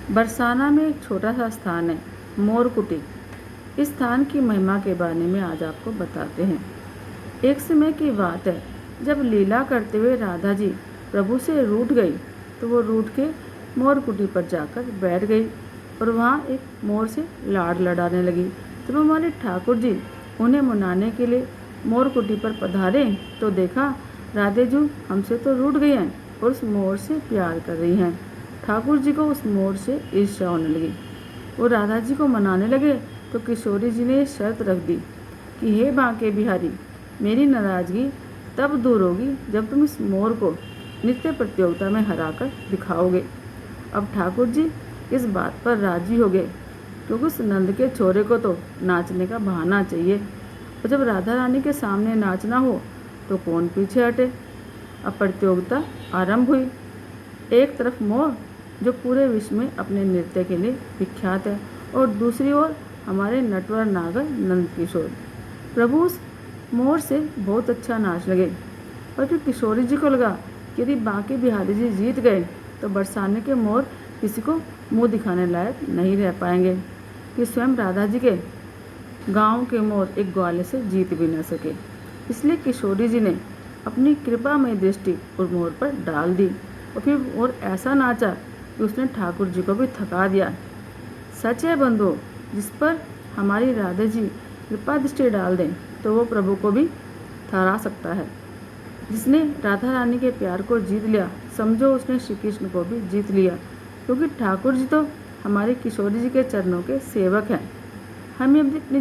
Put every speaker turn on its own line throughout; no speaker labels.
बरसाना में एक छोटा सा स्थान है, मोरकुटी। इस स्थान की महिमा के बारे में आज आपको बताते हैं। एक समय की बात है, जब लीला करते हुए राधा जी प्रभु से रूठ गई तो वो रूठ के मोरकुटी पर जाकर बैठ गई और वहाँ एक मोर से लाड़ लड़ाने लगी। तब हमारे ठाकुर जी उन्हें मनाने के लिए मोरकुटी पर पधारे तो देखा राधे जी हमसे तो रूठ गई हैं और उस मोर से प्यार कर रही हैं। ठाकुर जी को उस मोर से ईर्ष्या होने लगी। वो राधा जी को मनाने लगे तो किशोरी जी ने शर्त रख दी कि हे बांके बिहारी, मेरी नाराज़गी तब दूर होगी जब तुम इस मोर को नृत्य प्रतियोगिता में हराकर दिखाओगे। अब ठाकुर जी इस बात पर राजी हो गए क्योंकि उस नंद के छोरे को तो नाचने का बहाना चाहिए और जब राधा रानी के सामने नाचना हो तो कौन पीछे हटे। अब प्रतियोगिता आरंभ हुई। एक तरफ मोर जो पूरे विश्व में अपने नृत्य के लिए विख्यात है और दूसरी ओर हमारे नटवर नागर नंद किशोर। प्रभु उस मोर से बहुत अच्छा नाच लगे और फिर किशोरी जी को लगा कि यदि बांके बिहारी जी जीत गए तो बरसाने के मोर किसी को मुंह दिखाने लायक नहीं रह पाएंगे कि स्वयं राधा जी के गांव के मोर एक ग्वाले से जीत भी न सके। इसलिए किशोरी जी ने अपनी कृपामय दृष्टि उस मोर पर डाल दी और फिर मोर ऐसा नाचा कि उसने ठाकुर जी को भी थका दिया। सच है बंधु, जिस पर हमारी राधा जी कृपा दृष्टि डाल दें तो वो प्रभु को भी थरा सकता है। जिसने राधा रानी के प्यार को जीत लिया, समझो उसने श्री कृष्ण को भी जीत लिया, क्योंकि ठाकुर जी तो हमारे किशोरी जी के चरणों के सेवक हैं। हम यदि अपनी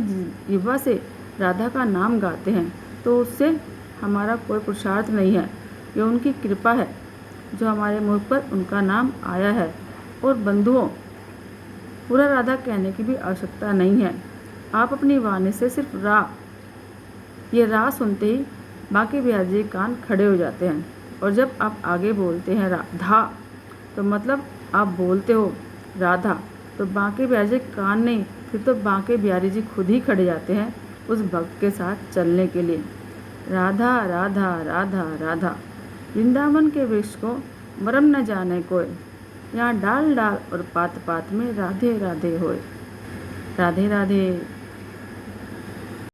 जिह्वा से राधा का नाम गाते हैं तो उससे हमारा कोई पुरुषार्थ नहीं है, यह उनकी कृपा है जो हमारे मुख पर उनका नाम आया है। और बंधुओं, पूरा राधा कहने की भी आवश्यकता नहीं है। आप अपनी वाणी से सिर्फ ये रा सुनते ही बांके बिहारी जी कान खड़े हो जाते हैं और जब आप आगे बोलते हैं राधा तो मतलब आप बोलते हो राधा, तो बांके बिहारी जी कान नहीं, फिर तो बांके बिहारी जी खुद ही खड़े जाते हैं उस भक्त के साथ चलने के लिए। राधा राधा राधा राधा, वृंदावन के वृक्ष को मरम न जाने कोई, यहाँ डाल डाल और पात पात में राधे राधे होए। राधे राधे।